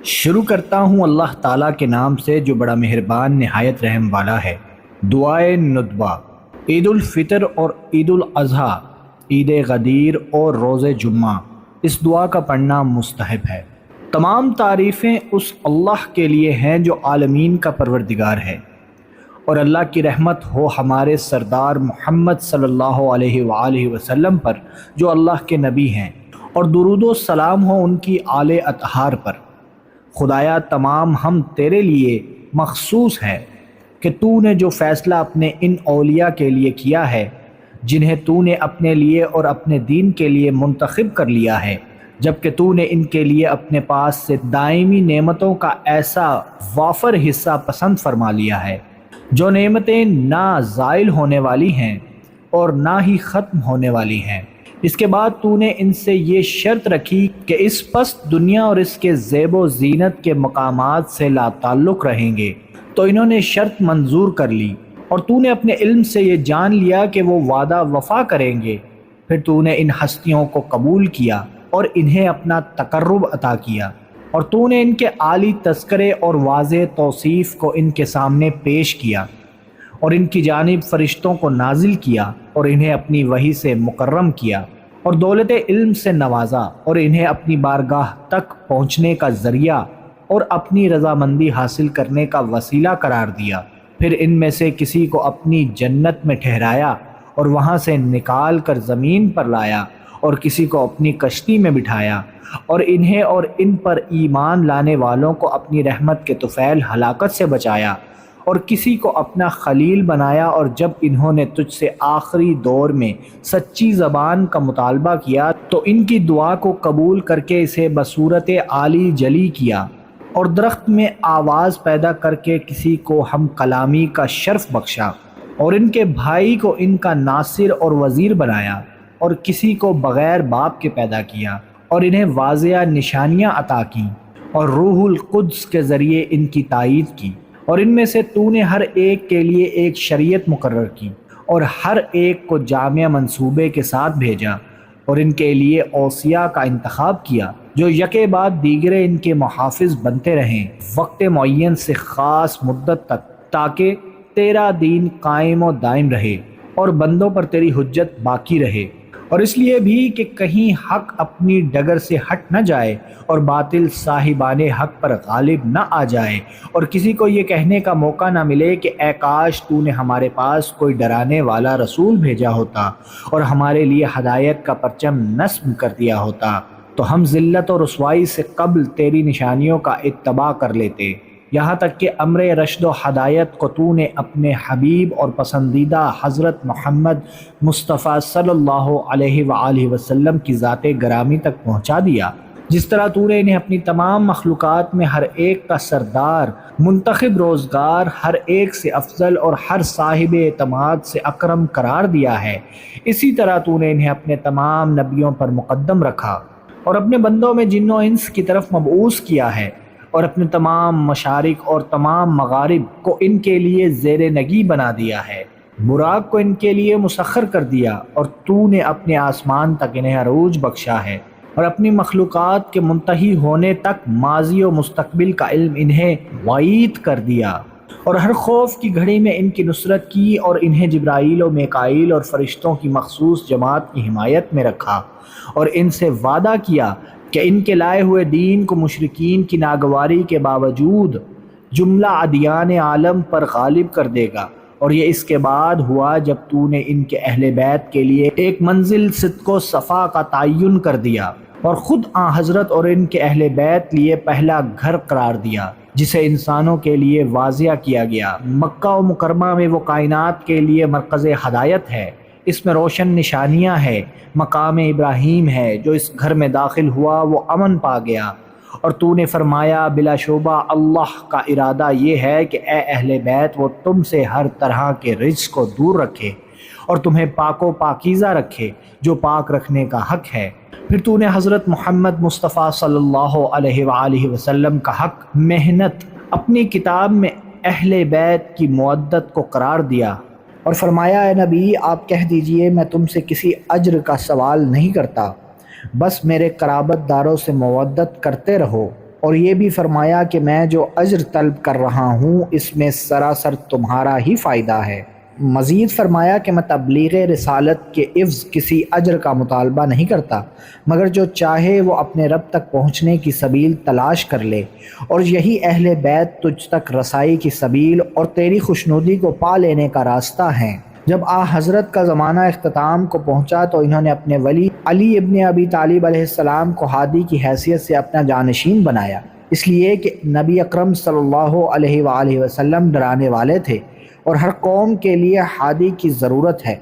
شروع کرتا ہوں اللہ تعالیٰ کے نام سے جو بڑا مہربان نہایت رحم والا ہے۔ دعائے ندبہ۔ عید الفطر اور عید الاضحیٰ، عید غدیر اور روز جمعہ، اس دعا کا پڑھنا مستحب ہے۔ تمام تعریفیں اس اللہ کے لیے ہیں جو عالمین کا پروردگار ہے، اور اللہ کی رحمت ہو ہمارے سردار محمد صلی اللہ علیہ وآلہ وسلم پر جو اللہ کے نبی ہیں، اور درود و سلام ہو ان کی آل اطہار پر۔ خدایا تمام ہم تیرے لیے مخصوص ہے کہ تو نے جو فیصلہ اپنے ان اولیاء کے لیے کیا ہے، جنہیں تو نے اپنے لیے اور اپنے دین کے لیے منتخب کر لیا ہے، جبکہ تو نے ان کے لیے اپنے پاس سے دائمی نعمتوں کا ایسا وافر حصہ پسند فرما لیا ہے، جو نعمتیں نہ زائل ہونے والی ہیں اور نہ ہی ختم ہونے والی ہیں۔ اس کے بعد تو نے ان سے یہ شرط رکھی کہ اس پست دنیا اور اس کے زیب و زینت کے مقامات سے لا تعلق رہیں گے، تو انہوں نے شرط منظور کر لی، اور تو نے اپنے علم سے یہ جان لیا کہ وہ وعدہ وفا کریں گے۔ پھر تو نے ان ہستیوں کو قبول کیا اور انہیں اپنا تقرب عطا کیا، اور تو نے ان کے عالی تذکرے اور واضح توصیف کو ان کے سامنے پیش کیا، اور ان کی جانب فرشتوں کو نازل کیا اور انہیں اپنی وحی سے مکرم کیا، اور دولت علم سے نوازا اور انہیں اپنی بارگاہ تک پہنچنے کا ذریعہ اور اپنی رضامندی حاصل کرنے کا وسیلہ قرار دیا۔ پھر ان میں سے کسی کو اپنی جنت میں ٹھہرایا اور وہاں سے نکال کر زمین پر لایا، اور کسی کو اپنی کشتی میں بٹھایا، اور انہیں اور ان پر ایمان لانے والوں کو اپنی رحمت کے طفیل ہلاکت سے بچایا، اور کسی کو اپنا خلیل بنایا، اور جب انہوں نے تجھ سے آخری دور میں سچی زبان کا مطالبہ کیا تو ان کی دعا کو قبول کر کے اسے بصورت عالی جلی کیا، اور درخت میں آواز پیدا کر کے کسی کو ہم کلامی کا شرف بخشا، اور ان کے بھائی کو ان کا ناصر اور وزیر بنایا، اور کسی کو بغیر باپ کے پیدا کیا اور انہیں واضح نشانیاں عطا کیں، اور روح القدس کے ذریعے ان کی تائید کی، اور ان میں سے تو نے ہر ایک کے لیے ایک شریعت مقرر کی، اور ہر ایک کو جامع منصوبے کے ساتھ بھیجا، اور ان کے لیے اوصیاء کا انتخاب کیا جو یکے بعد دیگرے ان کے محافظ بنتے رہیں وقت معین سے خاص مدت تک، تاکہ تیرا دین قائم و دائم رہے اور بندوں پر تیری حجت باقی رہے، اور اس لیے بھی کہ کہیں حق اپنی ڈگر سے ہٹ نہ جائے اور باطل صاحبان حق پر غالب نہ آ جائے، اور کسی کو یہ کہنے کا موقع نہ ملے کہ اے کاش تو نے ہمارے پاس کوئی ڈرانے والا رسول بھیجا ہوتا اور ہمارے لیے ہدایت کا پرچم نصب کر دیا ہوتا، تو ہم ذلت اور رسوائی سے قبل تیری نشانیوں کا اتباع کر لیتے۔ یہاں تک کہ امر رشد و ہدایت کو تو نے اپنے حبیب اور پسندیدہ حضرت محمد مصطفیٰ صلی اللہ علیہ وآلہ وسلم کی ذات گرامی تک پہنچا دیا، جس طرح تو نے انہیں اپنی تمام مخلوقات میں ہر ایک کا سردار، منتخب روزگار، ہر ایک سے افضل اور ہر صاحب اعتماد سے اکرم قرار دیا ہے، اسی طرح تو نے انہیں اپنے تمام نبیوں پر مقدم رکھا اور اپنے بندوں میں جن و انس کی طرف مبعوث کیا ہے، اور اپنے تمام مشارق اور تمام مغارب کو ان کے لیے زیر نگی بنا دیا ہے، براق کو ان کے لیے مسخر کر دیا، اور تو نے اپنے آسمان تک انہیں عروج بخشا ہے، اور اپنی مخلوقات کے منتہی ہونے تک ماضی و مستقبل کا علم انہیں وعید کر دیا، اور ہر خوف کی گھڑی میں ان کی نصرت کی، اور انہیں جبرائیل و میکائیل اور فرشتوں کی مخصوص جماعت کی حمایت میں رکھا، اور ان سے وعدہ کیا کہ ان کے لائے ہوئے دین کو مشرکین کی ناگواری کے باوجود جملہ ادیان عالم پر غالب کر دے گا، اور یہ اس کے بعد ہوا جب تو نے ان کے اہل بیت کے لیے ایک منزل صدق و صفا کا تعین کر دیا، اور خود حضرت اور ان کے اہل بیت لیے پہلا گھر قرار دیا جسے انسانوں کے لیے واضح کیا گیا۔ مکہ و مکرمہ میں وہ کائنات کے لیے مرکز ہدایت ہے، اس میں روشن نشانیاں ہیں، مقام ابراہیم ہے، جو اس گھر میں داخل ہوا وہ امن پا گیا، اور تو نے فرمایا بلا شبہ اللہ کا ارادہ یہ ہے کہ اے اہل بیت وہ تم سے ہر طرح کے رزق کو دور رکھے اور تمہیں پاک و پاکیزہ رکھے جو پاک رکھنے کا حق ہے۔ پھر تو نے حضرت محمد مصطفیٰ صلی اللہ علیہ وآلہ وسلم کا حق محنت اپنی کتاب میں اہل بیت کی مودت کو قرار دیا، اور فرمایا اے نبی آپ کہہ دیجئے میں تم سے کسی اجر کا سوال نہیں کرتا، بس میرے قرابت داروں سے مودت کرتے رہو، اور یہ بھی فرمایا کہ میں جو اجر طلب کر رہا ہوں اس میں سراسر تمہارا ہی فائدہ ہے۔ مزید فرمایا کہ میں تبلیغ رسالت کے عوض کسی اجر کا مطالبہ نہیں کرتا، مگر جو چاہے وہ اپنے رب تک پہنچنے کی سبیل تلاش کر لے، اور یہی اہل بیت تجھ تک رسائی کی سبیل اور تیری خوشنودی کو پا لینے کا راستہ ہیں۔ جب حضرت کا زمانہ اختتام کو پہنچا تو انہوں نے اپنے ولی علی ابن ابی طالب علیہ السلام کو ہادی کی حیثیت سے اپنا جانشین بنایا، اس لیے کہ نبی اکرم صلی اللہ علیہ وآلہ وسلم ڈرانے والے تھے اور ہر قوم کے لیے ہادی کی ضرورت ہے۔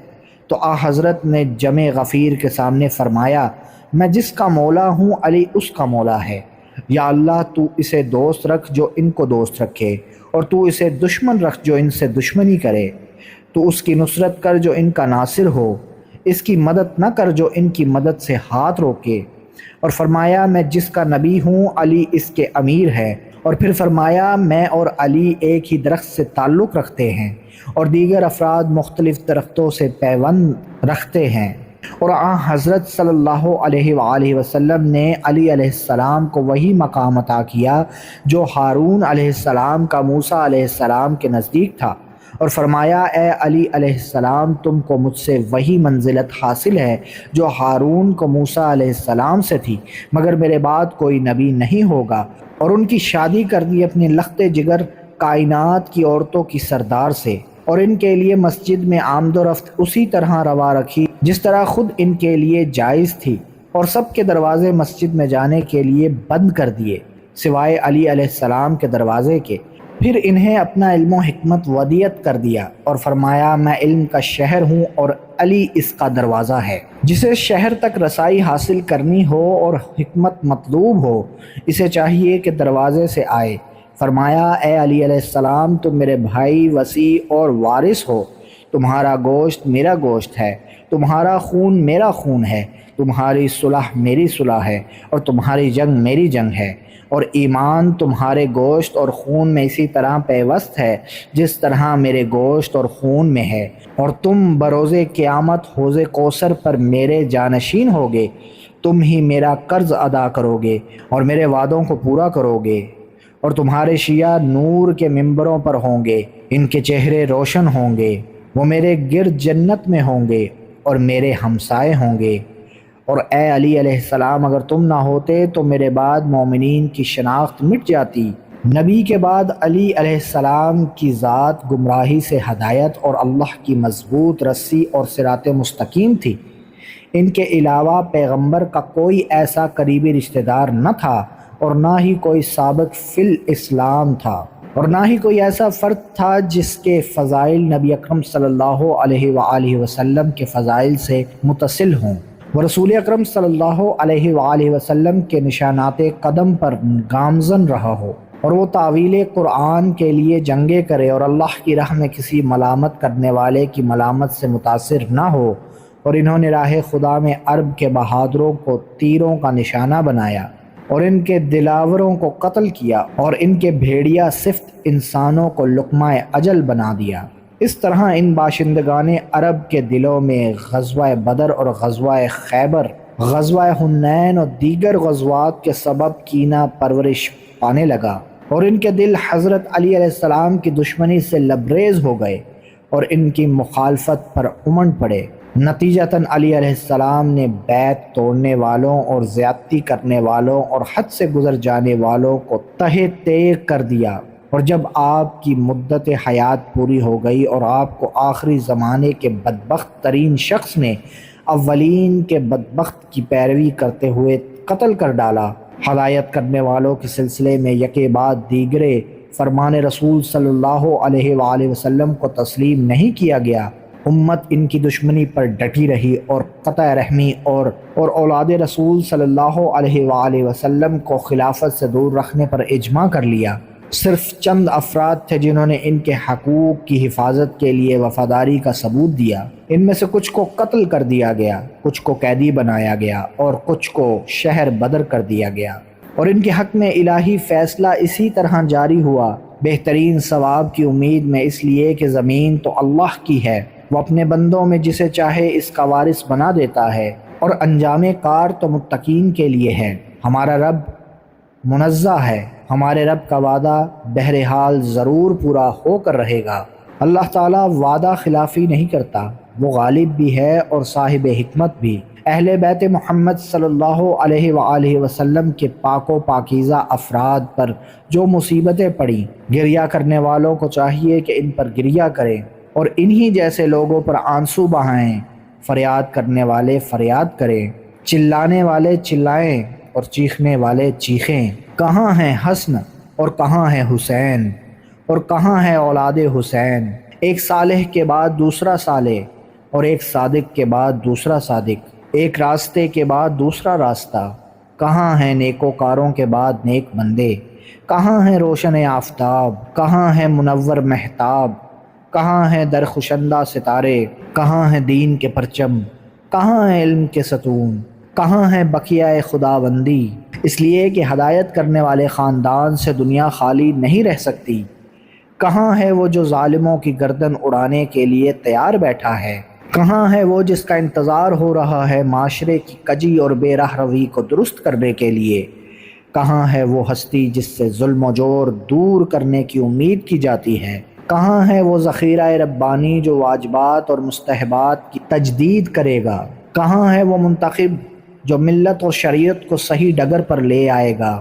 تو حضرت نے جمع غفیر کے سامنے فرمایا، میں جس کا مولا ہوں علی اس کا مولا ہے۔ یا اللہ تو اسے دوست رکھ جو ان کو دوست رکھے، اور تو اسے دشمن رکھ جو ان سے دشمنی کرے۔ تو اس کی نصرت کر جو ان کا ناصر ہو، اس کی مدد نہ کر جو ان کی مدد سے ہاتھ روکے۔ اور فرمایا میں جس کا نبی ہوں علی اس کے امیر ہے۔ اور پھر فرمایا میں اور علی ایک ہی درخت سے تعلق رکھتے ہیں اور دیگر افراد مختلف درختوں سے پیوند رکھتے ہیں۔ اور حضرت صلی اللہ علیہ وآلہ وسلم نے علی علیہ السلام کو وہی مقام عطا کیا جو ہارون علیہ السلام کا موسیٰ علیہ السلام کے نزدیک تھا، اور فرمایا اے علی علیہ السلام تم کو مجھ سے وہی منزلت حاصل ہے جو ہارون کو موسیٰ علیہ السلام سے تھی، مگر میرے بعد کوئی نبی نہیں ہوگا۔ اور ان کی شادی کر دی اپنے لخت جگر کائنات کی عورتوں کی سردار سے، اور ان کے لیے مسجد میں آمد و رفت اسی طرح روا رکھی جس طرح خود ان کے لیے جائز تھی، اور سب کے دروازے مسجد میں جانے کے لیے بند کر دیے سوائے علی علیہ السلام کے دروازے کے۔ پھر انہیں اپنا علم و حکمت ودیعت کر دیا اور فرمایا میں علم کا شہر ہوں اور علی اس کا دروازہ ہے۔ جسے شہر تک رسائی حاصل کرنی ہو اور حکمت مطلوب ہو، اسے چاہیے کہ دروازے سے آئے۔ فرمایا اے علی علیہ السلام تم میرے بھائی وسیع اور وارث ہو، تمہارا گوشت میرا گوشت ہے، تمہارا خون میرا خون ہے، تمہاری صلح میری صلح ہے، اور تمہاری جنگ میری جنگ ہے، اور ایمان تمہارے گوشت اور خون میں اسی طرح پیوست ہے جس طرح میرے گوشت اور خون میں ہے، اور تم بروز قیامت حوض کوثر پر میرے جانشین ہوگے، تم ہی میرا قرض ادا کرو گے اور میرے وعدوں کو پورا کرو گے، اور تمہارے شیعہ نور کے ممبروں پر ہوں گے، ان کے چہرے روشن ہوں گے، وہ میرے گرد جنت میں ہوں گے اور میرے ہمسائے ہوں گے۔ اور اے علی علیہ السلام اگر تم نہ ہوتے تو میرے بعد مومنین کی شناخت مٹ جاتی۔ نبی کے بعد علی علیہ السلام کی ذات گمراہی سے ہدایت اور اللہ کی مضبوط رسی اور صراط مستقیم تھی۔ ان کے علاوہ پیغمبر کا کوئی ایسا قریبی رشتہ دار نہ تھا، اور نہ ہی کوئی سابق فی الاسلام تھا، اور نہ ہی کوئی ایسا فرد تھا جس کے فضائل نبی اکرم صلی اللہ علیہ وآلہ وسلم کے فضائل سے متصل ہوں۔ وہ رسول اکرم صلی اللہ علیہ وآلہ وسلم کے نشانات قدم پر گامزن رہا ہو، اور وہ تعویل قرآن کے لیے جنگیں کرے اور اللہ کی راہ میں کسی ملامت کرنے والے کی ملامت سے متاثر نہ ہو۔ اور انہوں نے راہ خدا میں عرب کے بہادروں کو تیروں کا نشانہ بنایا اور ان کے دلاوروں کو قتل کیا، اور ان کے بھیڑیا صفت انسانوں کو لقمہ اجل بنا دیا۔ اس طرح ان باشندگان عرب کے دلوں میں غزوہ بدر اور غزوہ خیبر، غزوہ حنین اور دیگر غزوات کے سبب کینہ پرورش پانے لگا، اور ان کے دل حضرت علی علیہ السلام کی دشمنی سے لبریز ہو گئے اور ان کی مخالفت پر امنڈ پڑے۔ نتیجتاً علی علیہ السلام نے بیعت توڑنے والوں اور زیادتی کرنے والوں اور حد سے گزر جانے والوں کو تہہ تیغ کر دیا، اور جب آپ کی مدت حیات پوری ہو گئی اور آپ کو آخری زمانے کے بدبخت ترین شخص نے اولین کے بدبخت کی پیروی کرتے ہوئے قتل کر ڈالا، ہدایت کرنے والوں کے سلسلے میں یکے بعد دیگرے فرمان رسول صلی اللہ علیہ وآلہ وسلم کو تسلیم نہیں کیا گیا، امت ان کی دشمنی پر ڈٹی رہی اور قطع رحمی اور اولاد رسول صلی اللہ علیہ وآلہ وسلم کو خلافت سے دور رکھنے پر اجماع کر لیا۔ صرف چند افراد تھے جنہوں نے ان کے حقوق کی حفاظت کے لیے وفاداری کا ثبوت دیا۔ ان میں سے کچھ کو قتل کر دیا گیا، کچھ کو قیدی بنایا گیا، اور کچھ کو شہر بدر کر دیا گیا، اور ان کے حق میں الہی فیصلہ اسی طرح جاری ہوا، بہترین ثواب کی امید میں، اس لیے کہ زمین تو اللہ کی ہے، وہ اپنے بندوں میں جسے چاہے اس کا وارث بنا دیتا ہے، اور انجام کار تو متقین کے لیے ہے۔ ہمارا رب منزہ ہے، ہمارے رب کا وعدہ بہرحال ضرور پورا ہو کر رہے گا۔ اللہ تعالیٰ وعدہ خلافی نہیں کرتا، وہ غالب بھی ہے اور صاحب حکمت بھی۔ اہل بیت محمد صلی اللہ علیہ وآلہ وسلم کے پاک و پاکیزہ افراد پر جو مصیبتیں پڑیں، گریہ کرنے والوں کو چاہیے کہ ان پر گریہ کریں اور انہی جیسے لوگوں پر آنسو بہائیں۔ فریاد کرنے والے فریاد کریں، چلانے والے چلائیں اور چیخنے والے چیخیں۔ کہاں ہیں حسن اور کہاں ہے حسین، اور کہاں ہے اولاد حسین؟ ایک صالح کے بعد دوسرا صالح، اور ایک صادق کے بعد دوسرا صادق، ایک راستے کے بعد دوسرا راستہ۔ کہاں ہیں نیکوکاروں کے بعد نیک بندے؟ کہاں ہیں روشن آفتاب؟ کہاں ہیں منور مہتاب؟ کہاں ہیں درخشندہ ستارے؟ کہاں ہیں دین کے پرچم؟ کہاں ہیں علم کے ستون؟ کہاں ہے بقیہ خداوندی؟ اس لیے کہ ہدایت کرنے والے خاندان سے دنیا خالی نہیں رہ سکتی۔ کہاں ہے وہ جو ظالموں کی گردن اڑانے کے لیے تیار بیٹھا ہے؟ کہاں ہے وہ جس کا انتظار ہو رہا ہے معاشرے کی کجی اور بے راہ روی کو درست کرنے کے لیے؟ کہاں ہے وہ ہستی جس سے ظلم و جور دور کرنے کی امید کی جاتی ہے؟ کہاں ہے وہ ذخیرہ ربانی جو واجبات اور مستحبات کی تجدید کرے گا؟ کہاں ہے وہ منتخب جو ملت اور شریعت کو صحیح ڈگر پر لے آئے گا؟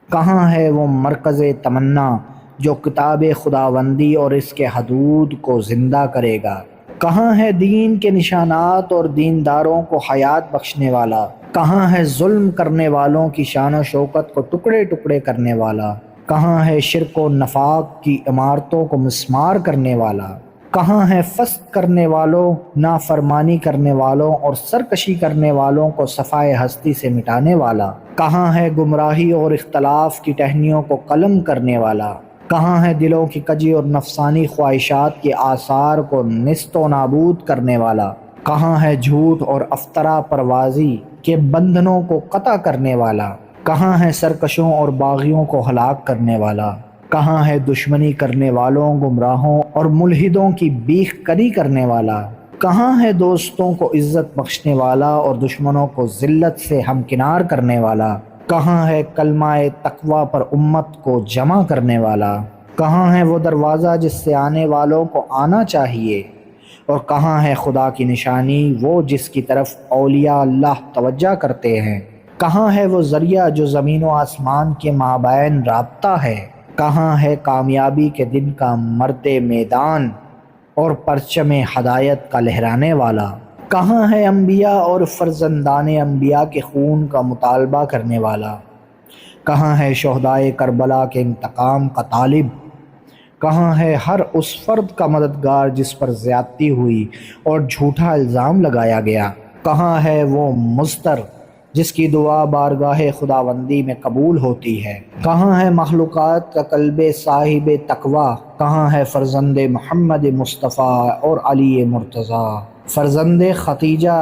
کہاں ہے وہ مرکز تمنا جو کتاب خداوندی اور اس کے حدود کو زندہ کرے گا؟ کہاں ہے دین کے نشانات اور دینداروں کو حیات بخشنے والا؟ کہاں ہے ظلم کرنے والوں کی شان و شوکت کو ٹکڑے ٹکڑے کرنے والا؟ کہاں ہے شرک و نفاق کی عمارتوں کو مسمار کرنے والا؟ کہاں ہے فسق کرنے والوں، نافرمانی کرنے والوں اور سرکشی کرنے والوں کو صفائے ہستی سے مٹانے والا؟ کہاں ہے گمراہی اور اختلاف کی ٹہنیوں کو قلم کرنے والا؟ کہاں ہے دلوں کی کجی اور نفسانی خواہشات کے آثار کو نیست و نابود کرنے والا؟ کہاں ہے جھوٹ اور افطرا پروازی کے بندھنوں کو قطع کرنے والا؟ کہاں ہے سرکشوں اور باغیوں کو ہلاک کرنے والا؟ کہاں ہے دشمنی کرنے والوں، گمراہوں اور ملحدوں کی بیخ کری کرنے والا؟ کہاں ہے دوستوں کو عزت بخشنے والا اور دشمنوں کو ذلت سے ہمکنار کرنے والا؟ کہاں ہے کلمہ تقوی پر امت کو جمع کرنے والا؟ کہاں ہے وہ دروازہ جس سے آنے والوں کو آنا چاہیے؟ اور کہاں ہے خدا کی نشانی، وہ جس کی طرف اولیاء اللہ توجہ کرتے ہیں؟ کہاں ہے وہ ذریعہ جو زمین و آسمان کے مابین رابطہ ہے؟ کہاں ہے کامیابی کے دن کا مرد میدان اور پرچم ہدایت کا لہرانے والا؟ کہاں ہے انبیاء اور فرزندان انبیاء کے خون کا مطالبہ کرنے والا؟ کہاں ہے شہدائے کربلا کے انتقام کا طالب؟ کہاں ہے ہر اس فرد کا مددگار جس پر زیادتی ہوئی اور جھوٹا الزام لگایا گیا؟ کہاں ہے وہ مضطر جس کی دعا بارگاہ خداوندی میں قبول ہوتی ہے؟ کہاں ہے مخلوقات کا قلب صاحب تقوی؟ کہاں ہے فرزند محمد مصطفیٰ اور علی مرتضیٰ، فرزند ختیجہ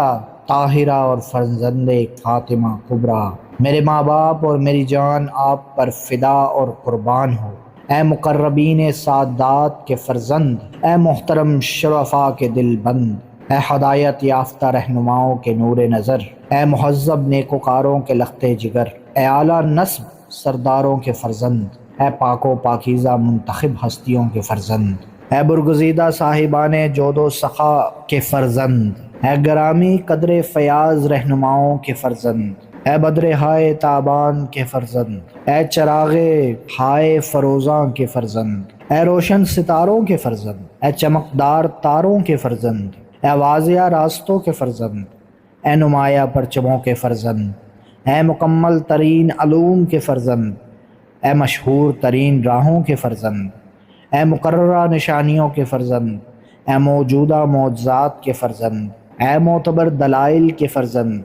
طاہرہ اور فرزند فاطمہ کبریٰ؟ میرے ماں باپ اور میری جان آپ پر فدا اور قربان ہو۔ اے مقربین سادات کے فرزند، اے محترم شرفاء کے دل بند، اے ہدایت یافتہ رہنماؤں کے نور نظر، اے مہذب نیکوکاروں کے لختے جگر، اے اعلیٰ نسب سرداروں کے فرزند، اے پاک و پاکیزہ منتخب ہستیوں کے فرزند، اے برگزیدہ صاحبان جود و سخا کے فرزند، اے گرامی قدر فیاض رہنماؤں کے فرزند، اے بدر ہائے تابان کے فرزند، اے چراغ ہائے فروزاں کے فرزند، اے روشن ستاروں کے فرزند، اے چمکدار تاروں کے فرزند، اے واضح راستوں کے فرزند، اے نمایاں پرچموں کے فرزند، اے مکمل ترین علوم کے فرزند، اے مشہور ترین راہوں کے فرزند، اے مقررہ نشانیوں کے فرزند، اے موجودہ معجزات کے فرزند، اے معتبر دلائل کے فرزند،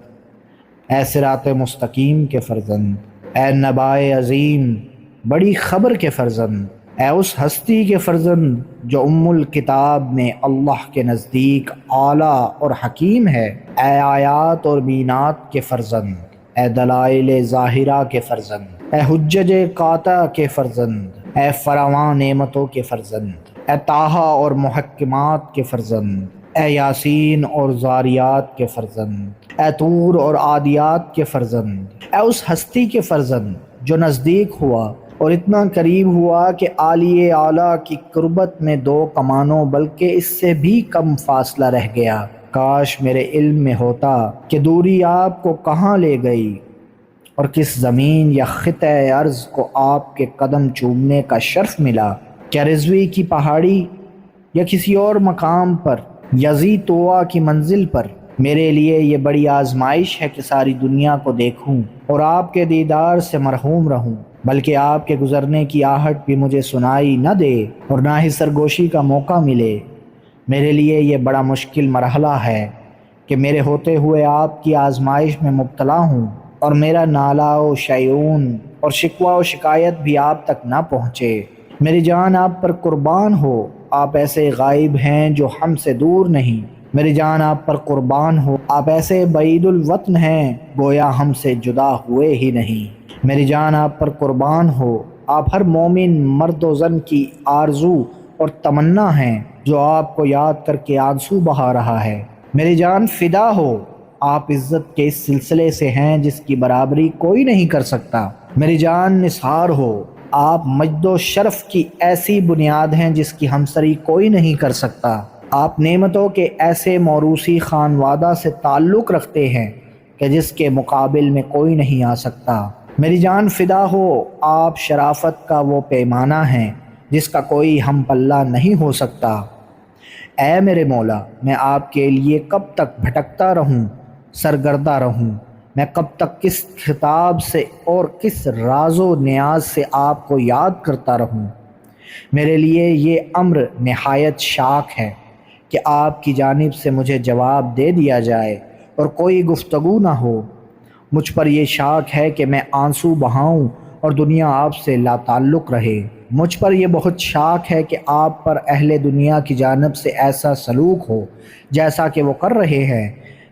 اے صراط مستقیم کے فرزند، اے نبائے عظیم بڑی خبر کے فرزند، اے اس ہستی کے فرزند جو ام الکتاب میں اللہ کے نزدیک اعلیٰ اور حکیم ہے، اے آیات اور بینات کے فرزند، اے دلائل ظاہرہ کے فرزند، اے حجج قاطع کے فرزند، اے فراواں نعمتوں کے فرزند، اے طٰہٰ اور محکمات کے فرزند، اے یاسین اور زاریات کے فرزند، اے طور اور عادیات کے فرزند، اے اس ہستی کے فرزند جو نزدیک ہوا اور اتنا قریب ہوا کہ عالی اعلیٰ کی قربت میں 2 کمانوں بلکہ اس سے بھی کم فاصلہ رہ گیا۔ کاش میرے علم میں ہوتا کہ دوری آپ کو کہاں لے گئی اور کس زمین یا خطہ ارض کو آپ کے قدم چومنے کا شرف ملا۔ کیا رضوی کی پہاڑی یا کسی اور مقام پر، یزی طوا کی منزل پر؟ میرے لیے یہ بڑی آزمائش ہے کہ ساری دنیا کو دیکھوں اور آپ کے دیدار سے محروم رہوں، بلکہ آپ کے گزرنے کی آہٹ بھی مجھے سنائی نہ دے اور نہ ہی سرگوشی کا موقع ملے۔ میرے لیے یہ بڑا مشکل مرحلہ ہے کہ میرے ہوتے ہوئے آپ کی آزمائش میں مبتلا ہوں اور میرا نالہ و شیون اور شکوہ و شکایت بھی آپ تک نہ پہنچے۔ میری جان آپ پر قربان ہو، آپ ایسے غائب ہیں جو ہم سے دور نہیں۔ میری جان آپ پر قربان ہو، آپ ایسے بعید الوطن ہیں گویا ہم سے جدا ہوئے ہی نہیں۔ میری جان آپ پر قربان ہو، آپ ہر مومن مرد و زن کی آرزو اور تمنا ہیں جو آپ کو یاد کر کے آنسو بہا رہا ہے۔ میری جان فدا ہو، آپ عزت کے اس سلسلے سے ہیں جس کی برابری کوئی نہیں کر سکتا۔ میری جان نثار ہو، آپ مجد و شرف کی ایسی بنیاد ہیں جس کی ہمسری کوئی نہیں کر سکتا۔ آپ نعمتوں کے ایسے موروثی خانوادہ سے تعلق رکھتے ہیں کہ جس کے مقابل میں کوئی نہیں آ سکتا۔ میری جان فدا ہو، آپ شرافت کا وہ پیمانہ ہیں جس کا کوئی ہم پلہ نہیں ہو سکتا۔ اے میرے مولا، میں آپ کے لیے کب تک بھٹکتا رہوں، سرگردہ رہوں؟ میں کب تک کس خطاب سے اور کس راز و نیاز سے آپ کو یاد کرتا رہوں؟ میرے لیے یہ امر نہایت شاک ہے کہ آپ کی جانب سے مجھے جواب دے دیا جائے اور کوئی گفتگو نہ ہو۔ مجھ پر یہ شاک ہے کہ میں آنسو بہاؤں اور دنیا آپ سے لا تعلق رہے۔ مجھ پر یہ بہت شاک ہے کہ آپ پر اہل دنیا کی جانب سے ایسا سلوک ہو جیسا کہ وہ کر رہے ہیں۔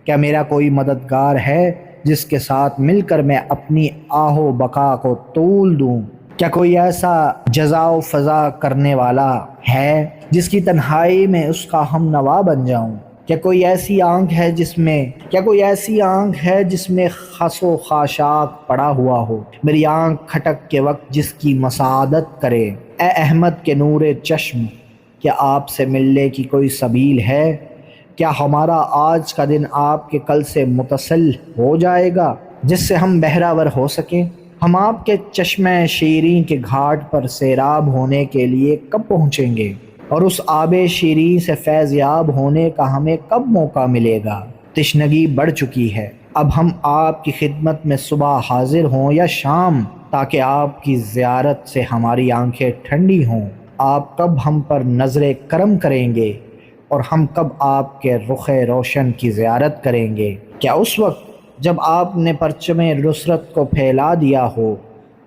کیا میرا کوئی مددگار ہے جس کے ساتھ مل کر میں اپنی آہ و بقا کو طول دوں؟ کیا کوئی ایسا جزا و فضا کرنے والا ہے جس کی تنہائی میں اس کا ہم نوا بن جاؤں؟ کیا کوئی ایسی آنکھ ہے جس میں خس و خاشاک پڑا ہوا ہو، میری آنکھ کھٹک کے وقت جس کی مساعدت کرے؟ اے احمد کے نور چشم، کیا آپ سے ملنے کی کوئی سبیل ہے؟ کیا ہمارا آج کا دن آپ کے کل سے متصل ہو جائے گا جس سے ہم بہرہ ور ہو سکیں؟ ہم آپ کے چشمہ شیریں کے گھاٹ پر سیراب ہونے کے لیے کب پہنچیں گے اور اس آب شیریں سے فیض یاب ہونے کا ہمیں کب موقع ملے گا؟ تشنگی بڑھ چکی ہے، اب ہم آپ کی خدمت میں صبح حاضر ہوں یا شام، تاکہ آپ کی زیارت سے ہماری آنکھیں ٹھنڈی ہوں۔ آپ کب ہم پر نظر کرم کریں گے اور ہم کب آپ کے رخ روشن کی زیارت کریں گے؟ کیا اس وقت جب آپ نے پرچم نصرت کو پھیلا دیا ہو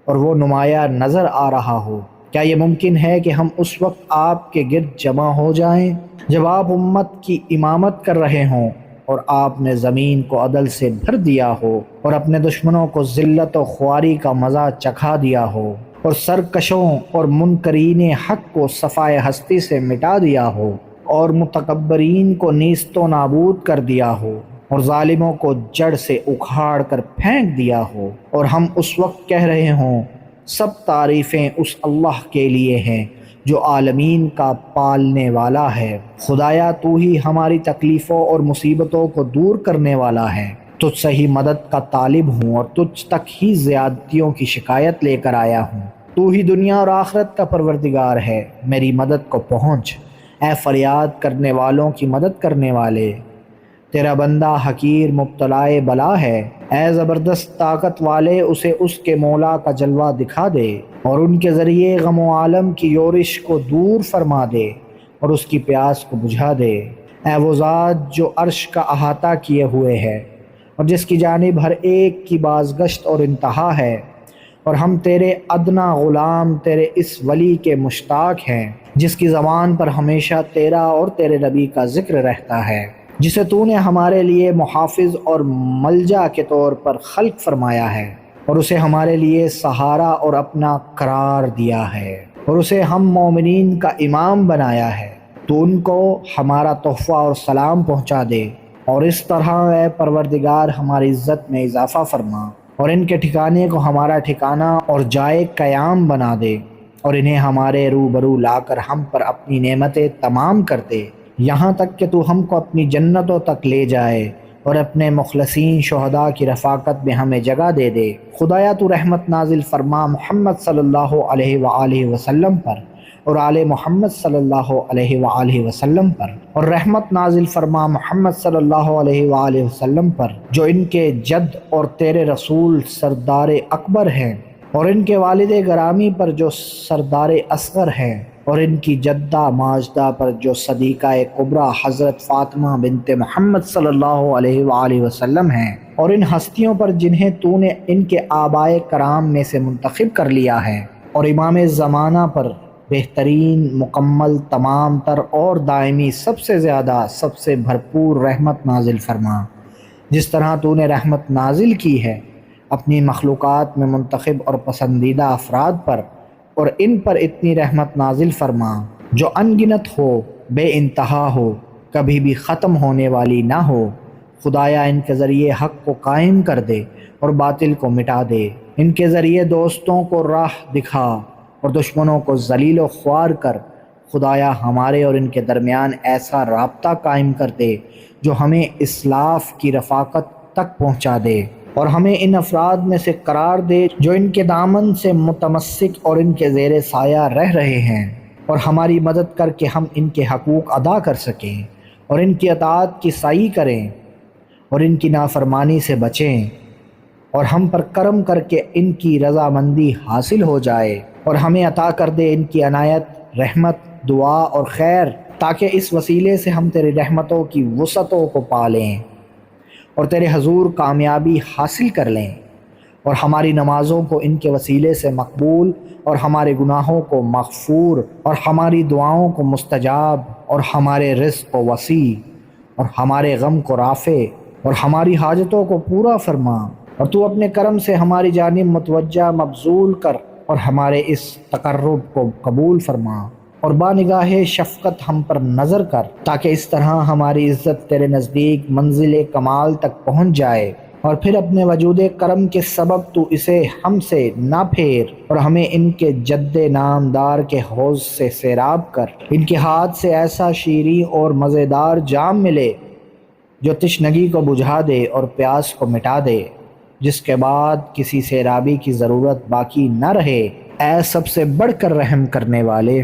اور وہ نمایاں نظر آ رہا ہو؟ کیا یہ ممکن ہے کہ ہم اس وقت آپ کے گرد جمع ہو جائیں جب آپ امت کی امامت کر رہے ہوں اور آپ نے زمین کو عدل سے بھر دیا ہو اور اپنے دشمنوں کو ذلت و خواری کا مزہ چکھا دیا ہو اور سرکشوں اور منکرین حق کو صفائے ہستی سے مٹا دیا ہو اور متکبرین کو نیست و نابود کر دیا ہو اور ظالموں کو جڑ سے اکھاڑ کر پھینک دیا ہو، اور ہم اس وقت کہہ رہے ہوں سب تعریفیں اس اللہ کے لیے ہیں جو عالمین کا پالنے والا ہے۔ خدایا تو ہی ہماری تکلیفوں اور مصیبتوں کو دور کرنے والا ہے، تجھ سے ہی مدد کا طالب ہوں اور تجھ تک ہی زیادتیوں کی شکایت لے کر آیا ہوں۔ تو ہی دنیا اور آخرت کا پروردگار ہے، میری مدد کو پہنچ، اے فریاد کرنے والوں کی مدد کرنے والے۔ تیرا بندہ حقیر مبتلائے بلا ہے، اے زبردست طاقت والے اسے اس کے مولا کا جلوہ دکھا دے اور ان کے ذریعے غم و عالم کی یورش کو دور فرما دے اور اس کی پیاس کو بجھا دے۔ اے وہ ذات جو عرش کا احاطہ کیے ہوئے ہے اور جس کی جانب ہر ایک کی بازگشت اور انتہا ہے، اور ہم تیرے ادنا غلام تیرے اس ولی کے مشتاق ہیں جس کی زبان پر ہمیشہ تیرا اور تیرے نبی کا ذکر رہتا ہے، جسے تو نے ہمارے لیے محافظ اور ملجا کے طور پر خلق فرمایا ہے اور اسے ہمارے لیے سہارا اور اپنا قرار دیا ہے اور اسے ہم مومنین کا امام بنایا ہے۔ تو ان کو ہمارا تحفہ اور سلام پہنچا دے اور اس طرح اے پروردگار ہماری عزت میں اضافہ فرما اور ان کے ٹھکانے کو ہمارا ٹھکانہ اور جائے قیام بنا دے، اور انہیں ہمارے روبرو لا کر ہم پر اپنی نعمتیں تمام کر دے، یہاں تک کہ تو ہم کو اپنی جنتوں تک لے جائے اور اپنے مخلصین شہداء کی رفاقت میں ہمیں جگہ دے دے۔ خدایا تو رحمت نازل فرما محمد صلی اللہ علیہ وآلہ وسلم پر اور آل محمد صلی اللہ علیہ وآلہ وسلم پر، اور رحمت نازل فرما محمد صلی اللہ علیہ وآلہ وسلم پر جو ان کے جد اور تیرے رسول سردار اکبر ہیں، اور ان کے والد گرامی پر جو سردار اصغر ہیں، اور ان کی جدہ ماجدہ پر جو صدیقہ کبریٰ حضرت فاطمہ بنت محمد صلی اللہ علیہ وآلہ وسلم ہیں، اور ان ہستیوں پر جنہیں تو نے ان کے آبائے کرام میں سے منتخب کر لیا ہے، اور امام زمانہ پر بہترین، مکمل، تمام تر اور دائمی سب سے زیادہ، سب سے بھرپور رحمت نازل فرما، جس طرح تو نے رحمت نازل کی ہے اپنی مخلوقات میں منتخب اور پسندیدہ افراد پر، اور ان پر اتنی رحمت نازل فرما جو ان گنت ہو، بے انتہا ہو، کبھی بھی ختم ہونے والی نہ ہو۔ خدایا ان کے ذریعے حق کو قائم کر دے اور باطل کو مٹا دے، ان کے ذریعے دوستوں کو راہ دکھا اور دشمنوں کو ذلیل و خوار کر۔ خدایا ہمارے اور ان کے درمیان ایسا رابطہ قائم کر دے جو ہمیں اسلاف کی رفاقت تک پہنچا دے، اور ہمیں ان افراد میں سے قرار دے جو ان کے دامن سے متمسک اور ان کے زیر سایہ رہ رہے ہیں، اور ہماری مدد کر کے ہم ان کے حقوق ادا کر سکیں اور ان کی اطاعت کی سعی کریں اور ان کی نافرمانی سے بچیں، اور ہم پر کرم کر کے ان کی رضامندی حاصل ہو جائے، اور ہمیں عطا کر دے ان کی عنایت، رحمت، دعا اور خیر، تاکہ اس وسیلے سے ہم تیری رحمتوں کی وسعتوں کو پا لیں اور تیرے حضور کامیابی حاصل کر لیں، اور ہماری نمازوں کو ان کے وسیلے سے مقبول، اور ہمارے گناہوں کو مغفور، اور ہماری دعاؤں کو مستجاب، اور ہمارے رزق کو وسیع، اور ہمارے غم کو رافع، اور ہماری حاجتوں کو پورا فرما، اور تو اپنے کرم سے ہماری جانب متوجہ مبذول کر اور ہمارے اس تقرب کو قبول فرما، اور بانگاہ شفقت ہم پر نظر کر، تاکہ اس طرح ہماری عزت تیرے نزدیک منزل کمال تک پہنچ جائے، اور پھر اپنے وجود کرم کے سبب تو اسے ہم سے نہ پھیر، اور ہمیں ان کے جد نامدار کے حوض سے سیراب کر، ان کے ہاتھ سے ایسا شیریں اور مزیدار جام ملے جو تشنگی کو بجھا دے اور پیاس کو مٹا دے، جس کے بعد کسی سیرابی کی ضرورت باقی نہ رہے۔ اے سب سے بڑھ کر رحم کرنے والے،